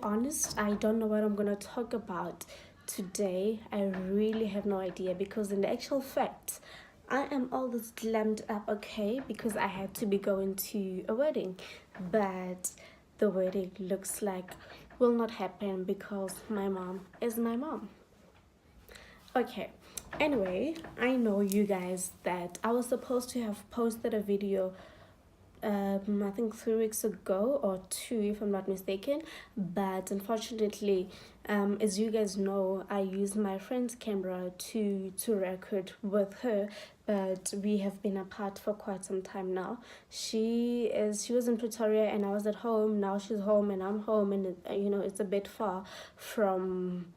honest, I don't know what I'm gonna talk about today. I really have no idea because, in the actual fact, I am all this glammed up, okay, because I had to be going to a wedding, but the wedding looks like will not happen because my mom is my mom. Okay, anyway, I know you guys that I was supposed to have posted a video I think 3 weeks ago or two, if I'm not mistaken. But unfortunately, as you guys know, I use my friend's camera to record with her. But we have been apart for quite some time now. She was in Pretoria and I was at home. Now she's home and I'm home, and it's a bit far from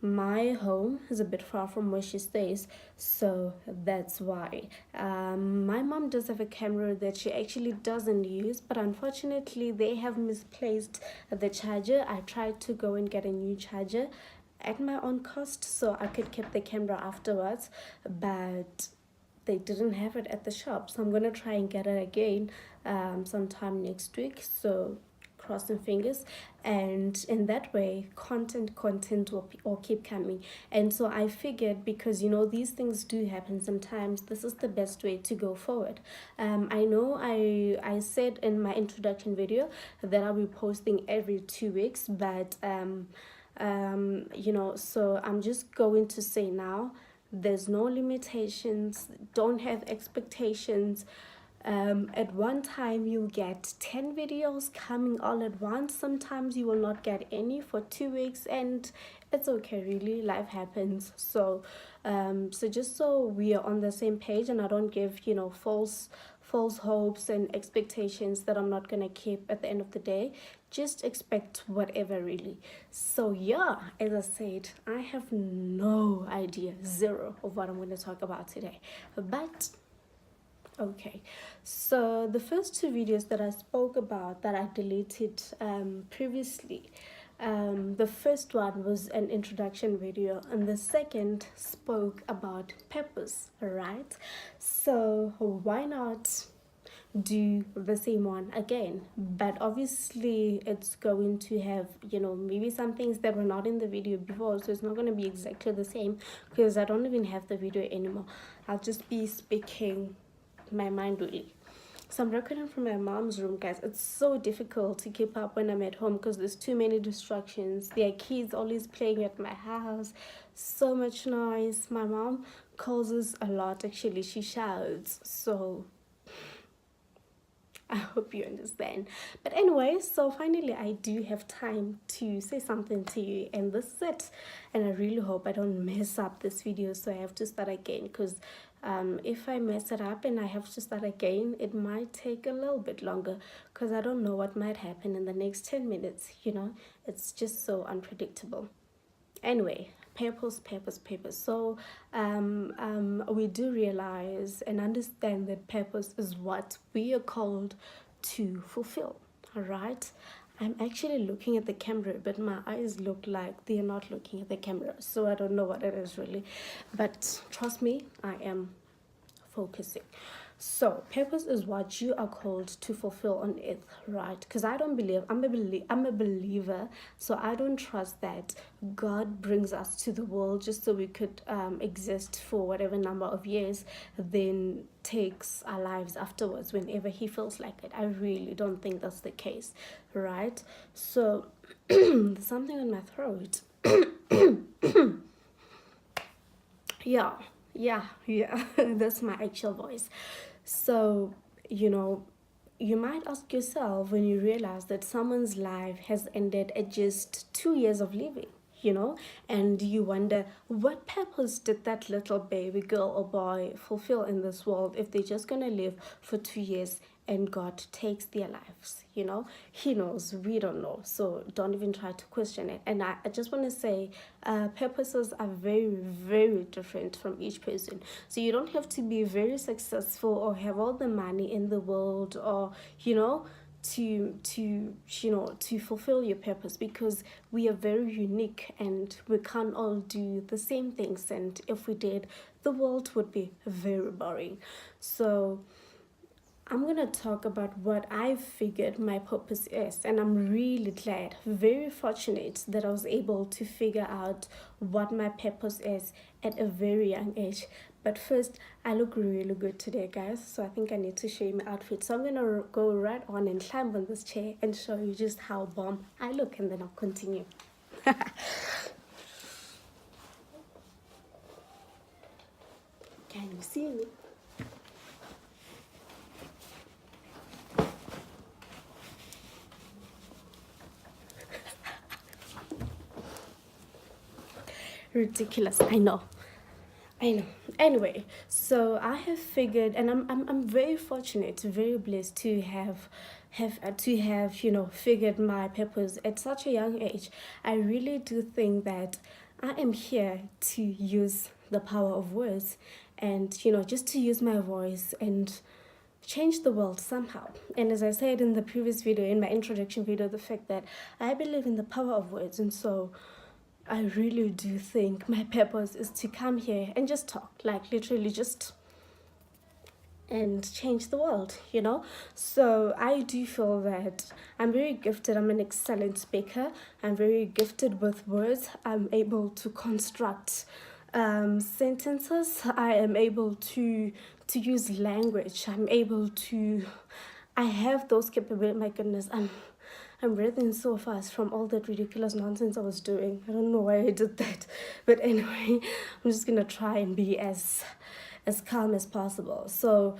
my home is a bit far from where she stays, so that's why. My mom does have a camera that she actually doesn't use, but unfortunately they have misplaced the charger. I tried to go and get a new charger at my own cost so I could keep the camera afterwards, but they didn't have it at the shop, so I'm gonna try and get it again sometime next week. So crossing fingers, and in that way content will keep coming. And so I figured, because these things do happen sometimes, this is the best way to go forward. I know I said in my introduction video that I'll be posting every 2 weeks, but so I'm just going to say now, there's no limitations, don't have expectations. At one time you'll get 10 videos coming all at once. Sometimes you will not get any for 2 weeks, and it's okay, really, life happens. So just so we are on the same page and I don't give false hopes and expectations that I'm not gonna keep at the end of the day, just expect whatever, really. So yeah, as I said, I have no idea, zero, of what I'm going to talk about today, but okay. So the first two videos that I spoke about that I deleted previously, the first one was an introduction video and the second spoke about peppers, right? So why not do the same one again? But obviously it's going to have maybe some things that were not in the video before, so it's not going to be exactly the same because I don't even have the video anymore. I'll just be speaking my mind, really. So I'm recording from my mom's room, guys. It's so difficult to keep up when I'm at home because there's too many distractions. There are kids always playing at my house, so much noise. My mom causes a lot, actually. She shouts, so I hope you understand. But anyway, so finally I do have time to say something to you, and this is it. And I really hope I don't mess up this video, so I have to start again, because if I mess it up and I have to start again, it might take a little bit longer because I don't know what might happen in the next 10 minutes. It's just so unpredictable. Anyway, purpose. So we do realize and understand that purpose is what we are called to fulfill. All right, I'm actually looking at the camera, but my eyes look like they're not looking at the camera, so I don't know what it is really, but trust me, I am focusing. So purpose is what you are called to fulfill on earth, right? Because I don't believe, I'm a believer, so I don't trust that God brings us to the world just so we could exist for whatever number of years, then takes our lives afterwards whenever he feels like it. I really don't think that's the case, right? So there's something in my throat. Yeah, that's my actual voice. So, you might ask yourself when you realize that someone's life has ended at just 2 years of living, and you wonder, what purpose did that little baby girl or boy fulfill in this world if they're just gonna live for 2 years and God takes their lives? He knows, we don't know, so don't even try to question it. And I just want to say, purposes are very, very different from each person. So you don't have to be very successful or have all the money in the world, or to fulfill your purpose, because we are very unique and we can't all do the same things, and if we did, the world would be very boring. So I'm gonna talk about what I figured my purpose is, and I'm really glad, very fortunate that I was able to figure out what my purpose is at a very young age. But first, I look really good today, guys, so I think I need to show you my outfit. So I'm gonna go right on and climb on this chair and show you just how bomb I look, and then I'll continue. Can you see me? Ridiculous, I know. I know. Anyway, so I have figured, and I'm very fortunate, very blessed to have figured my purpose at such a young age. I really do think that I am here to use the power of words, and just to use my voice and change the world somehow. And as I said in the previous video, in my introduction video, the fact that I believe in the power of words, and so I really do think my purpose is to come here and just talk, like literally just and change the world. So I do feel that I'm very gifted. I'm an excellent speaker. I'm very gifted with words. I'm able to construct sentences. I am able to use language. I have those capabilities. My goodness, I'm breathing so fast from all that ridiculous nonsense I was doing. I don't know why I did that. But anyway, I'm just gonna try and be as calm as possible. So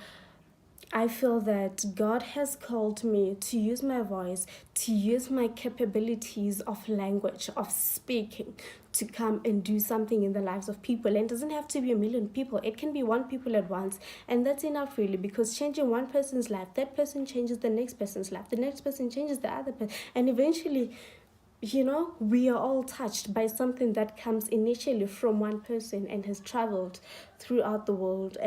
I feel that God has called me to use my voice, to use my capabilities of language, of speaking, to come and do something in the lives of people. And it doesn't have to be a million people. It can be one people at once. And that's enough really, because changing one person's life, that person changes the next person's life. The next person changes the other person. And eventually, we are all touched by something that comes initially from one person and has traveled throughout the world,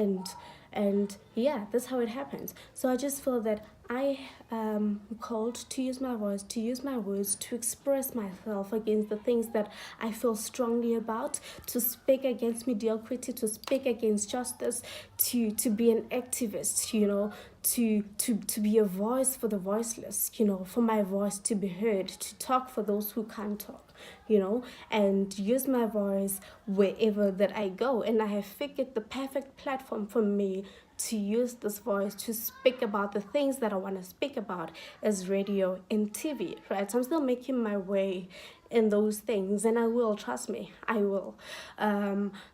and yeah, that's how it happens. So I just feel that I am called to use my voice, to use my words, to express myself against the things that I feel strongly about, to speak against mediocrity, to speak against justice, to be an activist, to be a voice for the voiceless, for my voice to be heard, to talk for those who can't talk, and use my voice wherever that I go. And I have figured the perfect platform for me to use this voice to speak about the things that I want to speak about as radio and TV, right? So I'm still making my way in those things, and I will, trust me, I will.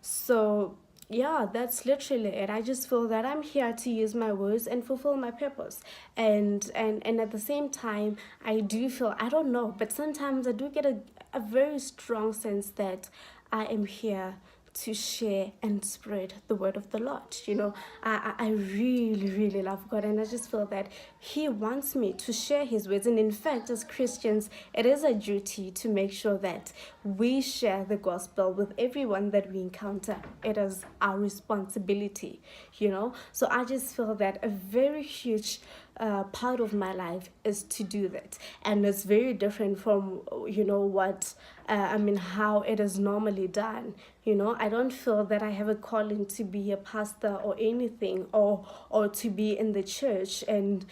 So yeah, that's literally it. I just feel that I'm here to use my words and fulfill my purpose, and at the same time, I do feel, I don't know, but sometimes I do get a very strong sense that I am here to share and spread the word of the Lord. I really, really love God, and I just feel that He wants me to share His words. And in fact, as Christians, it is a duty to make sure that we share the gospel with everyone that we encounter. It is our responsibility, So I just feel that a very huge part of my life is to do that, and it's very different from how it is normally done. I don't feel that I have a calling to be a pastor or anything, or to be in the church and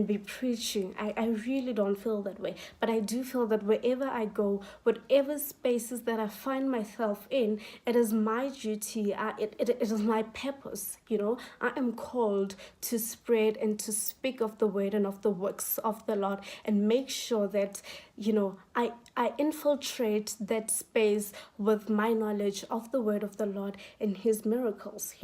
be preaching. I really don't feel that way, but I do feel that wherever I go, whatever spaces that I find myself in, it is my duty, it is my purpose. I am called to spread and to speak of the word and of the works of the Lord, and make sure that I infiltrate that space with my knowledge of the word of the Lord and His miracles.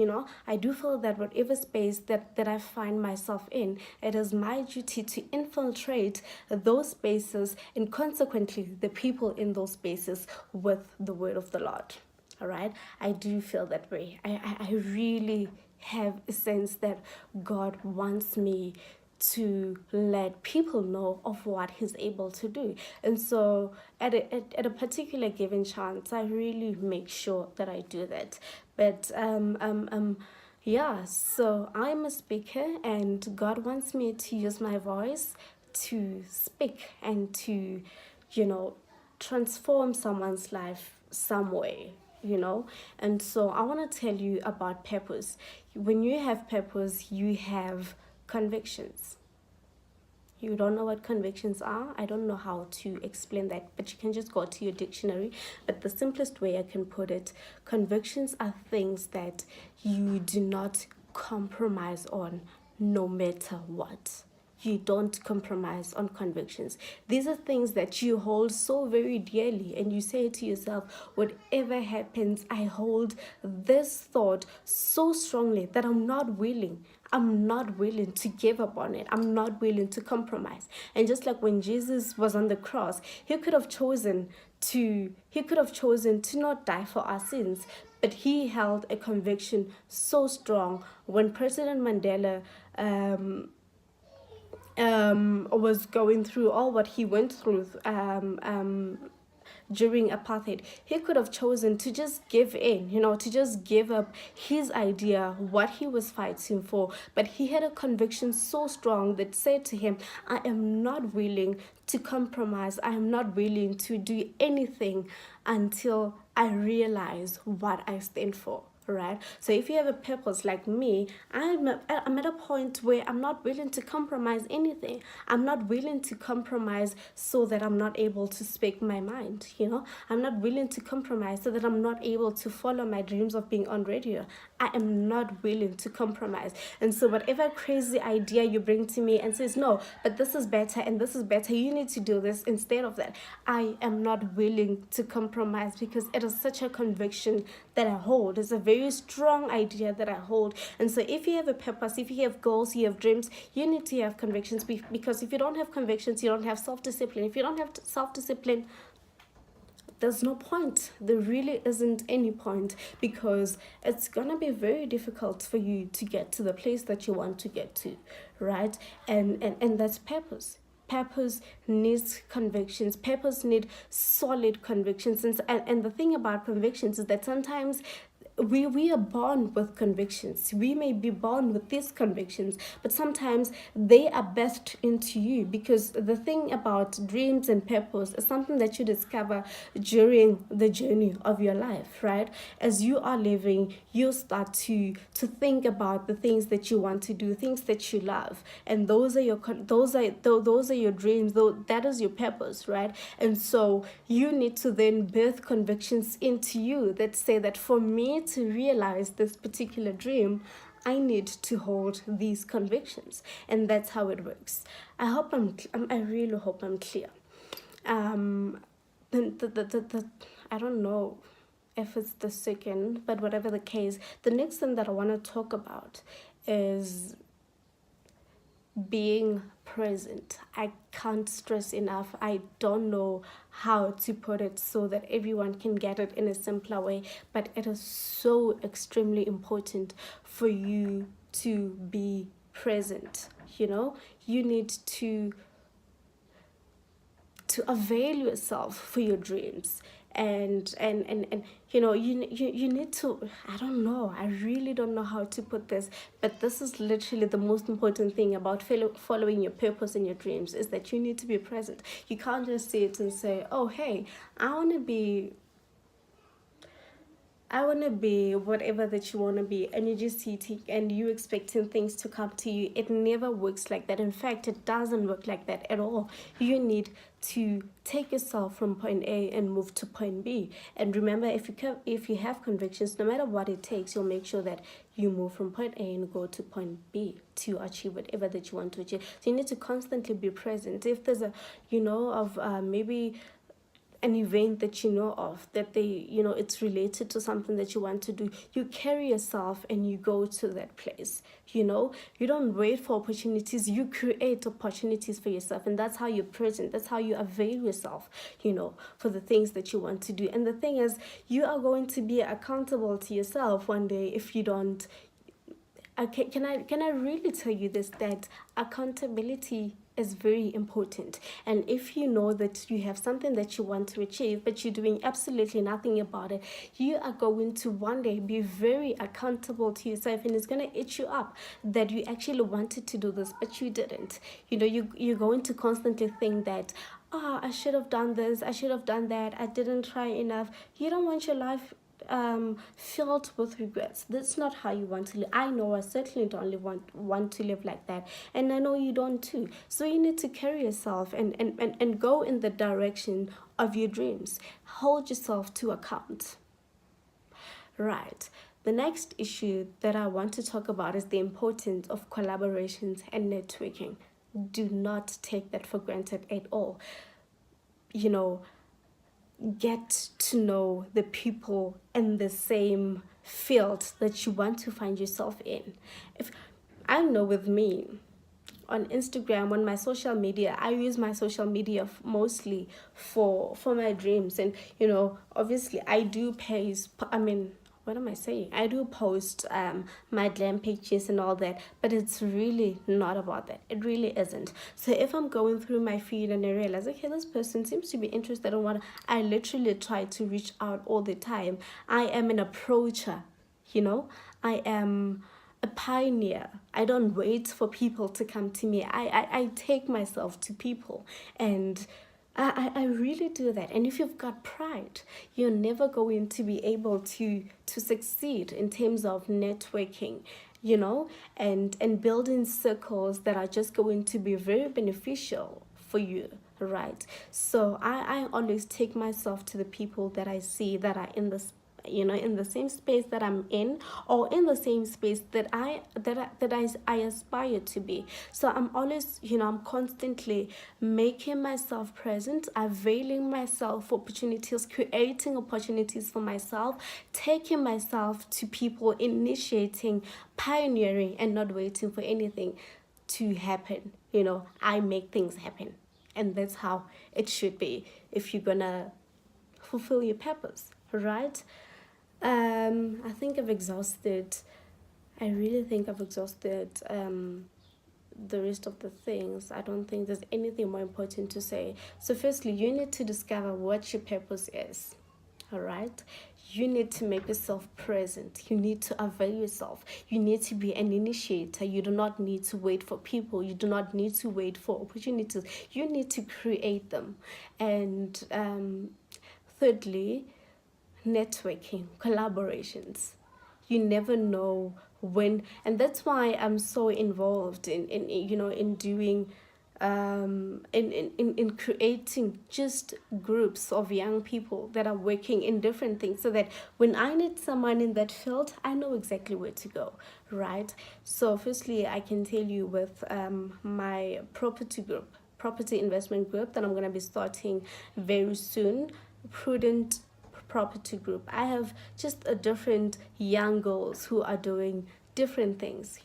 I do feel that whatever space that I find myself in, it is my duty to infiltrate those spaces, and consequently the people in those spaces, with the word of the Lord. All right, I do feel that way. I really have a sense that God wants me to let people know of what He's able to do. And so at a particular given chance, I really make sure that I do that. But yeah, so I'm a speaker, and God wants me to use my voice to speak and to transform someone's life some way. And so I want to tell you about purpose. When you have purpose, you have convictions. You don't know what convictions are? I don't know how to explain that, but you can just go to your dictionary. But the simplest way I can put it, convictions are things that you do not compromise on no matter what. You don't compromise on convictions. These are things that you hold so very dearly, and you say to yourself, whatever happens, I hold this thought so strongly that I'm not willing to give up on it. I'm not willing to compromise. And just like when Jesus was on the cross, he could have chosen to not die for our sins, but he held a conviction so strong. When President Mandela was going through all what he went through during apartheid, he could have chosen to just give in, to just give up his idea, what he was fighting for. But he had a conviction so strong that said to him, I am not willing to compromise. I am not willing to do anything until I realize what I stand for. Right? So if you have a purpose like me, I'm at a point where I'm not willing to compromise anything. I'm not willing to compromise so that I'm not able to speak my mind. I'm not willing to compromise so that I'm not able to follow my dreams of being on radio. I am not willing to compromise. And so whatever crazy idea you bring to me and says, no, but this is better and this is better, you need to do this instead of that, I am not willing to compromise, because it is such a conviction that I hold. It's a very strong idea that I hold. And so if you have a purpose, if you have goals, you have dreams, you need to have convictions, because if you don't have convictions, you don't have self-discipline. If you don't have self-discipline, there's no point. There really isn't any point, because it's gonna be very difficult for you to get to the place that you want to get to, right? And that's purpose. Purpose needs convictions. Purpose need solid convictions. And the thing about convictions is that sometimes we are born with convictions. We may be born with these convictions, but sometimes they are birthed into you, because the thing about dreams and purpose is something that you discover during the journey of your life, right? As you are living, you start to think about the things that you want to do, things that you love, and those are your dreams. That is your purpose, right? And so you need to then birth convictions into you that say that for me to realize this particular dream, I need to hold these convictions. And that's how it works. I really hope I'm clear. I don't know if it's the second, but whatever the case, the next thing that I want to talk about is being present. I can't stress enough. I don't know how to put it so that everyone can get it in a simpler way, but it is so extremely important for you to be present. You need to avail yourself for your dreams, and you need to, I don't know, I really don't know how to put this, but this is literally the most important thing about following your purpose and your dreams, is that you need to be present. You can't just sit and say, oh hey, I want to be whatever that you want to be, and you just sitting and you expecting things to come to you. It never works like that. In fact, it doesn't work like that at all. You need to take yourself from point A and move to point B. And remember, if you have convictions, no matter what it takes, you'll make sure that you move from point A and go to point B to achieve whatever that you want to achieve. So you need to constantly be present. If there's maybe an event that you know of, that it's related to something that you want to do, you carry yourself and you go to that place. You don't wait for opportunities, you create opportunities for yourself, and that's how you're present. That's how you avail yourself for the things that you want to do. And the thing is, you are going to be accountable to yourself one day if you don't. Okay, can I really tell you this, that accountability is very important. And if you know that you have something that you want to achieve, but you're doing absolutely nothing about it, you are going to one day be very accountable to yourself, and it's going to eat you up that you actually wanted to do this, but you didn't. You're going to constantly think that, I should have done this, I should have done that, I didn't try enough. You don't want your life filled with regrets. That's not how you want to live. I know I certainly don't want to live like that, and I know you don't too. So you need to carry yourself and go in the direction of your dreams. Hold yourself to account. Right. The next issue that I want to talk about is the importance of collaborations and networking. Do not take that for granted at all. You know, get to know the people in the same field that you want to find yourself in. If I know with me, on Instagram, on my social media, I use my social media mostly for my dreams. And obviously I do post, what am I saying? I do post my glam pictures and all that, but it's really not about that. It really isn't. So if I'm going through my feed and I realize, okay, this person seems to be interested in what I literally try to reach out all the time. I am an approacher, I am a pioneer. I don't wait for people to come to me. I take myself to people, and I really do that. And if you've got pride, you're never going to be able to succeed in terms of networking, and building circles that are just going to be very beneficial for you, right? So I always take myself to the people that I see that are in the in the same space that I'm in, or in the same space that I aspire to be. So I'm always, I'm constantly making myself present, availing myself for opportunities, creating opportunities for myself, taking myself to people, initiating, pioneering, and not waiting for anything to happen. I make things happen, and that's how it should be if you're gonna fulfill your purpose, right? I think I've exhausted. I really think I've exhausted the rest of the things. I don't think there's anything more important to say. So, firstly, you need to discover what your purpose is. All right. You need to make yourself present. You need to avail yourself. You need to be an initiator. You do not need to wait for people. You do not need to wait for opportunities. You need to create them. And thirdly, networking, collaborations. You never know when, and that's why I'm so involved in doing in creating just groups of young people that are working in different things, so that when I need someone in that field, I know exactly where to go, right? So firstly, I can tell you with my property investment group that I'm going to be starting very soon, Prudent Property Group. I have just a different young girls who are doing different things,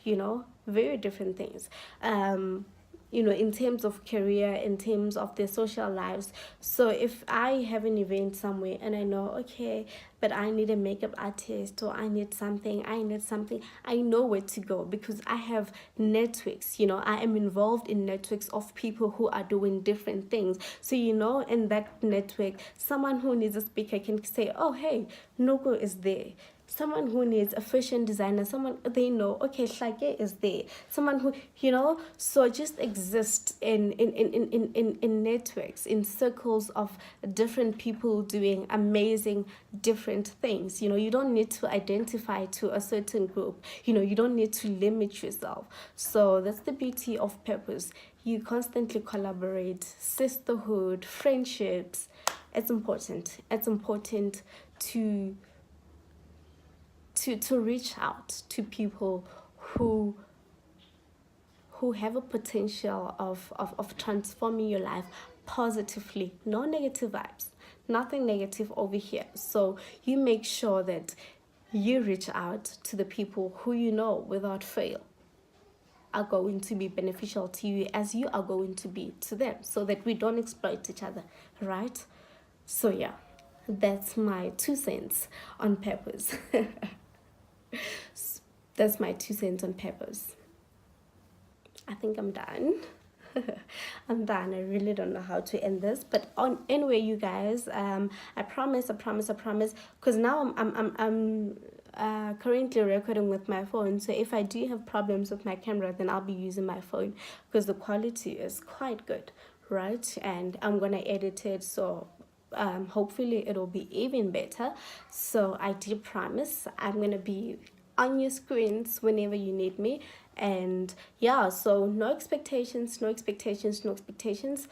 very different things. In terms of career, in terms of their social lives. So if I have an event somewhere and I know, okay, but I need a makeup artist, or I need something, I know where to go, because I have networks. I am involved in networks of people who are doing different things. So in that network, someone who needs a speaker can say, oh, hey, Noko is there. Someone who needs a fashion designer, someone they know, okay, Shage is there. Someone who, so just exist in networks, in circles of different people doing amazing different things. You don't need to identify to a certain group. You don't need to limit yourself. So that's the beauty of purpose. You constantly collaborate, sisterhood, friendships. It's important. It's important to reach out to people who have a potential of transforming your life positively. No negative vibes, nothing negative over here. So you make sure that you reach out to the people who without fail are going to be beneficial to you, as you are going to be to them, so that we don't exploit each other, right? So yeah, that's my 2 cents on purpose. That's my 2 cents on purpose. I think I'm done. I'm done. I really don't know how to end this, but anyway, you guys, I promise, because now I'm currently recording with my phone. So if I do have problems with my camera, then I'll be using my phone, because the quality is quite good, right? And I'm gonna edit it, so hopefully it'll be even better. So I do promise I'm gonna be on your screens whenever you need me. And yeah, so no expectations, no expectations, no expectations.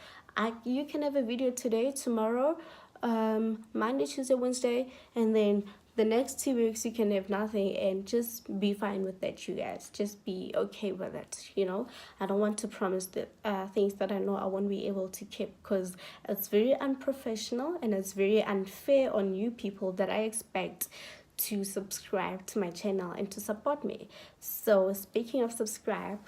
You can have a video today, tomorrow, Monday, Tuesday, Wednesday, and then the next 2 weeks you can have nothing, and just be fine with that. You guys just be okay with it, you know. I don't want to promise that things that I know I won't be able to keep, because it's very unprofessional and it's very unfair on you people that I expect to subscribe to my channel and to support me. So speaking of subscribe,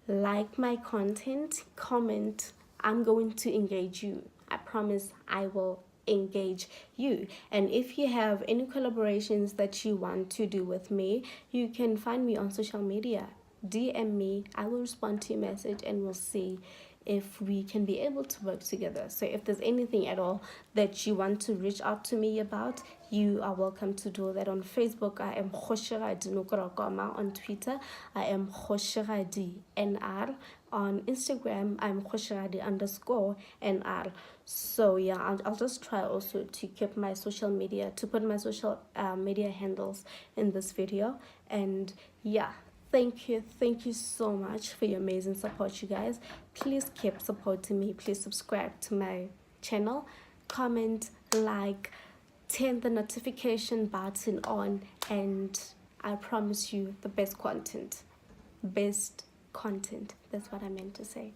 like my content, comment. I'm going to engage you. I promise I will engage you. And if you have any collaborations that you want to do with me, you can find me on social media. DM me, I will respond to your message, and we'll see if we can be able to work together. So if there's anything at all that you want to reach out to me about, you are welcome to do that. On Facebook, I am Khoshiradi Nukurakoma. On Twitter, I am Khoshiradi NR. On Instagram, I'm Khoshiradi_NR. So yeah, I'll just try also to keep my social media, to put my social media handles in this video. And yeah, thank you so much for your amazing support, you guys. Please keep supporting me. Please subscribe to my channel, comment, like, turn the notification button on, and I promise you the best content. That's what I meant to say.